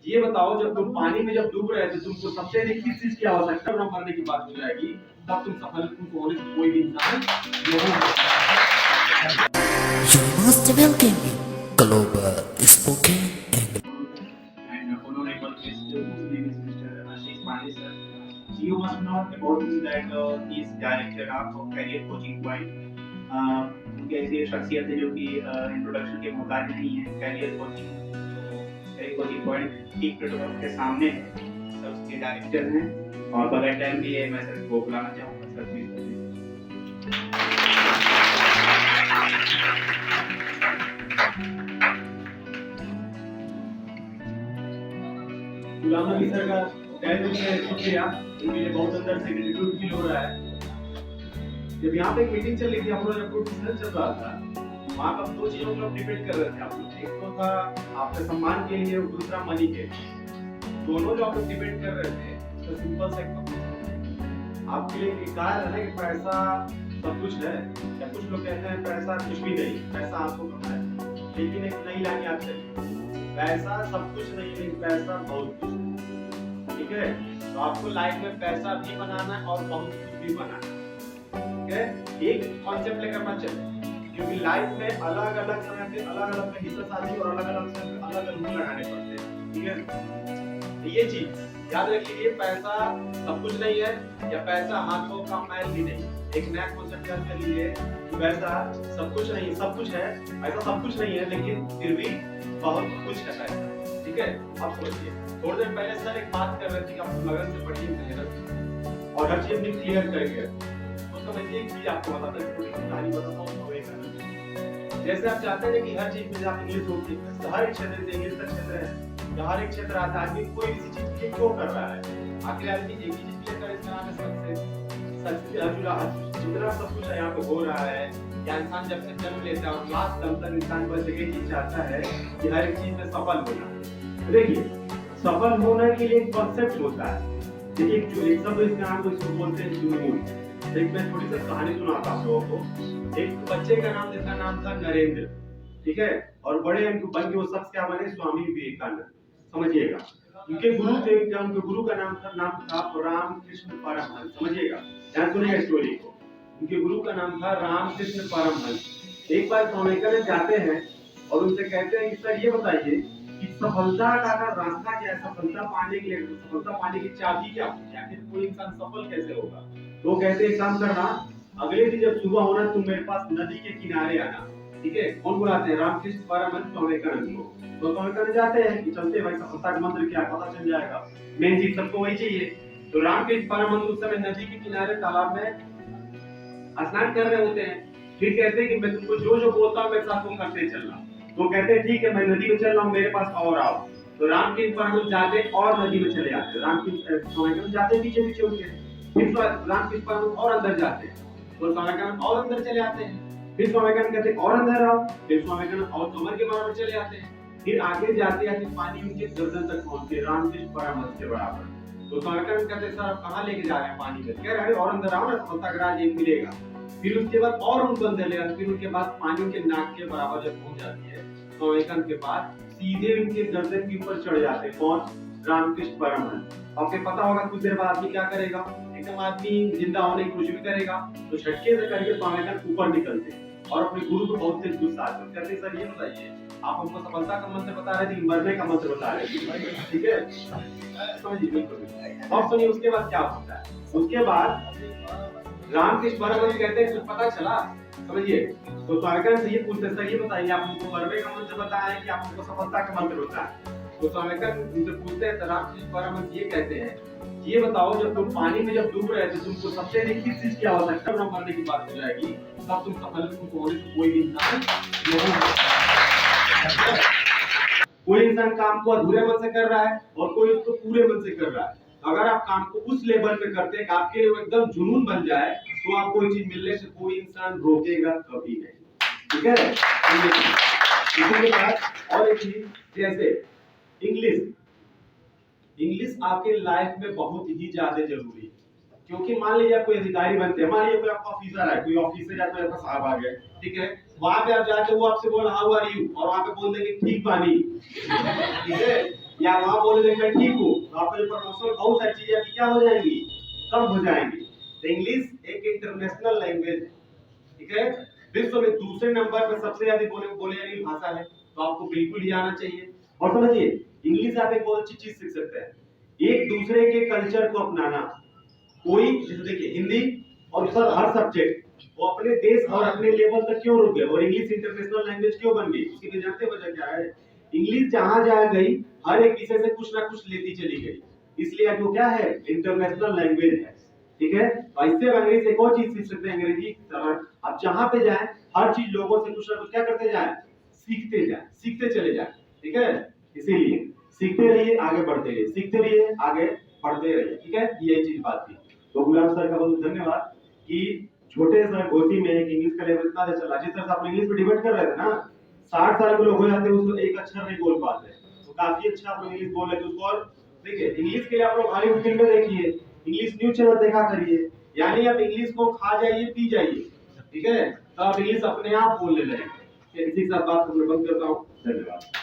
ये बताओ जब तुम पानी में जब डूब रहे थे तुमको सबसे अधिक किस चीज की आवश्यकता न मरने की बात हो जाएगी, तब तुम सफल तुमको होने से कोई भी इंसान नहीं हो। You must welcome me, Global Spoken English. And honorable guest whose name is Mr. Ashish Pandey sir. You must know about him that he is director of Career Coaching Point. उनकी ऐसी शख्सियत है जो कि इंट्रोडक्शन के मोहताज नहीं है। Career coaching point T platform के सामने है, सर उसके डायरेक्टर हैं और बगैर टाइम भी मैं सर को बुलाना चाहूँगा। Sir please Ghulam Nabi sir का तहे से शुक्रिया, उनके लिए बहुत अंदर से ग्रेटिट्यूड फील हो रहा है। जब यहाँ पे एक मीटिंग चल रही थी, हम लोग जब बिजनेस चल रहा था, वहाँ पर दो चीजों को डिबेट कर रहे थे आप लोग। एक तो था आपके सम्मान के लिए, दूसरा मनी के लिए। दोनों जो आप लोग डिबेट कर रहे थे, तो सिंपल से आपके लिए कहा है ना कि पैसा सब कुछ है, या कुछ लोग कहते हैं पैसा कुछ भी नहीं, पैसा आपको कमाना है। लेकिन एक नई लाइन याद करिए, पैसा सब कुछ नहीं है, पैसा बहुत कुछ है। ठीक है, तो आपको लाइफ में पैसा भी बनाना है और बहुत कुछ भी बनाना है। एक कॉन्सेप्ट लेकर मत चले, क्योंकि लाइफ में अलग अलग समय पे अलग अलग हिस्सेदारी और अलग अलग समय पे अलग अलग रूल लगाने पड़ते हैं। ठीक है, ये चीज याद रखिए, पैसा सब कुछ नहीं है या पैसा हाथों का मैल भी नहीं। एक नया कॉन्सेप्ट याद कर लीजिए, पैसा सब कुछ नहीं, सब कुछ है, पैसा सब कुछ नहीं है लेकिन फिर भी बहुत कुछ है पैसा। ठीक है, आप सोचिए, थोड़ी देर पहले सर एक बात कर रहे थे कि आप लगन से पढ़िए मेहनत और हर चीज क्लियर करेंगे। समझिए एक चीज आपको बताता हूं, थोड़ी कहानी बताता हूं। जैसे आप चाहते हैं कि हर चीज में आप इंग्लिश होती है, हर एक क्षेत्र में इंग्लिश का क्षेत्र है, हर एक क्षेत्र आता है, आदमी कोई किसी चीज के लिए क्यों कर रहा है, आखिर आदमी एक ही चीज के लिए करे, इसका नाम है सक्सेस। जितना सब कुछ यहाँ पे हो रहा है, या इंसान जब से जन्म लेता है और लास्ट दम तक इंसान बस एक चीज चाहता है कि हर एक चीज में सफल होना। देखिए, सफल होने के लिए एक कॉन्सेप्ट होता है, देखिए एक शब्द इसका नाम इसको बोलते हैं जुनून। एक मैं थोड़ी सी कहानी सुनाता हूँ लोगों को। एक बच्चे का नाम, जिसका नाम था नरेंद्र, ठीक है, और बड़े बन के वो शख्स क्या बने, स्वामी विवेकानंद। समझिएगा, उनके गुरु थे, उनके गुरु का नाम था रामकृष्ण परमहंस। समझिएगा, ध्यान सुनिएगा स्टोरी को। उनके गुरु का नाम था रामकृष्ण परमहंस। एक बार स्वामी विवेकानंद जाते हैं और उनसे कहते हैं कि सर ये बताइए कि सफलता का रास्ता क्या है, सफलता पाने के लिए, सफलता पाने की चाबी क्या होती है, आखिर कोई इंसान सफल कैसे होगा। तो कहते हैं काम करना, अगले दिन जब सुबह होना तुम मेरे पास नदी के किनारे आना। ठीक है, कौन बुलाते हैं, रामकृष्ण परमहंस स्वामी विवेकानंद को। तो स्वामी विवेकानंद जाते हैं कि चलते भाई सफलता का मंत्र क्या पता चल जाएगा, मेन चीज सबको वही चाहिए। तो रामकृष्ण परमहंस उस समय नदी के किनारे तालाब में स्नान कर रहे होते हैं। फिर कहते हैं कि मैं तुमको जो जो बोलता हूँ मेरे साथ वो करते चलना। तो कहते हैं ठीक है, मैं नदी में चल रहा हूँ, मेरे पास और आओ। तो रामकृष्ण परमहंस जाते और नदी में चले जाते, रामकृष्ण स्वामी विवेकानंद जाते पीछे पीछे उनके। फिर रामकृष्ण परमहंस और अंदर जाते हैं, तो स्वामी विवेकानंद और अंदर चले आते हैं। फिर स्वामी विवेकानंद कहते हैं और अंदर आओ, फिर स्वामी विवेकानंद और कमर के बराबर चले आते हैं। फिर आगे जाते जाते पानी उनके गर्दन तक पहुंचते, रामकृष्ण परमहंस के बराबर। तो स्वामी विवेकानंद कहते हैं सर आप कहाँ लेके जा रहे हैं पानी में, कह रहे हैं और अंदर आओ ना, सफलता का राज एक मिलेगा। फिर उसके बाद और उनको अंदर ले आते, फिर उनके बाद पानी उनके नाक के बराबर जब पहुंच जाती है, स्वामी विवेकानंद के बाद सीधे उनके गर्दन के ऊपर चढ़ जाते हैं। कौन, रामकृष्ण परमहंस। आपको पता होगा कुछ देर बाद आदमी क्या करेगा, एकदम आदमी जिंदा होने की कोशिश भी करेगा, तो झटके से करके स्वामी विवेकानंद ऊपर निकलते और अपने गुरु को बहुत तेज गुस्सा आते हैं। कहते सर ये बताइए, आप हमको सफलता का मंत्र बता रहे थे, मरने का मंत्र बता रहे थे। ठीक है, समझिए बिल्कुल। और सुनिए उसके बाद क्या होता है। उसके बाद रामकृष्ण परमहंस कहते हैं कुछ पता चला, समझिए। तो स्वामी विवेकानंद से ये पूछते सर ये बताइए, आप हमको मरने का मंत्र बताया है कि आप हमको सफलता का मंत्र बताया है। तो स्वामी विवेकानंद उनसे पूछते हैं, रामकृष्ण परमहंस ये कहते हैं, ये बताओ जब तुम पानी में जब डूब रहे थे तुमको सबसे अधिक किस चीज की आवश्यकता न मरने की बात हो जाएगी, तब तुम सफल तुमको होने से कोई भी इंसान नहीं हो। कोई इंसान काम को अधूरे मन से कर रहा है और कोई उसको पूरे मन से कर रहा है। अगर आप काम को उस लेवल पे करते हैं कि आपके लिए एकदम जुनून बन जाए, तो आपको कोई चीज मिलने से कोई इंसान रोकेगा कभी नहीं। ठीक है, इसी के बाद और एक चीज, जैसे इंग्लिश आपके लाइफ में बहुत ही ज्यादा जरूरी है। क्योंकि मान लीजिए कोई अधिकारी बनते हैं, मान लीजिए कोई आपका ऑफिसर है, कोई ऑफिसर या कोई आपका साहब आ गया, ठीक है, वहां पे आप जाके वो आपसे बोल हाउ आर यू, और वहां पे बोल देंगे ठीक बानी। ठीक है, या वहां बोले थे मैं ठीक हूँ, तो आपका जो प्रमोशन बहुत सारी चीजें आपकी क्या हो जाएंगी, कम हो जाएंगी। तो इंग्लिश एक इंटरनेशनल लैंग्वेज है, ठीक है, विश्व में दूसरे नंबर पर सबसे ज्यादा बोले जाने वाली भाषा है, तो आपको बिल्कुल ही आना चाहिए। और समझिए इंग्लिश आप एक बहुत अच्छी चीज सीख सकते हैं, एक दूसरे के कल्चर को अपनाना। कोई जैसे देखिए हिंदी और सर हर सब्जेक्ट वो अपने देश और अपने लेवल तक क्यों रुक गए और इंग्लिश इंटरनेशनल लैंग्वेज क्यों बन गई, उसके लिए जानते वजह क्या है, इंग्लिश जहां जहां गई हर एक विषय से कुछ ना कुछ लेती चली गई, इसलिए आज वो क्या है, इंटरनेशनल लैंग्वेज है, ठीक है। तो इससे अंग्रेजी एक और चीज सीख सकते हैं, अंग्रेजी आप जहां पे जाए हर चीज लोगों से कुछ ना कुछ क्या करते जाए, सीखते जाए, सीखते चले जाए, ठीक है। इसीलिए सीखते रहिए, आगे बढ़ते रहिए, सीखते रहिए, आगे बढ़ते रहिए, ठीक है, यही चीज बात थी। तो गुलाब सर का बहुत धन्यवाद कि छोटे से गोदी में एक इंग्लिश का लेवल इतना अच्छा चला। जिस तरह से आप इंग्लिश में डिबेट कर रहे थे ना, 60 साल के लोग हो जाते हैं उसको एक अक्षर नहीं बोल पाते, तो काफी अच्छा आप लोग इंग्लिश बोल रहे थे उसको। और देखिए इंग्लिश के लिए आप लोग हॉलीवुड फिल्में देखिए, इंग्लिश न्यूज चैनल देखा करिए, यानी आप इंग्लिश को खा जाइए पी जाइए, ठीक है, तो आप इंग्लिश अपने आप बोलने लगेंगे। इसी के साथ बात को मैं बंद करता हूँ, धन्यवाद।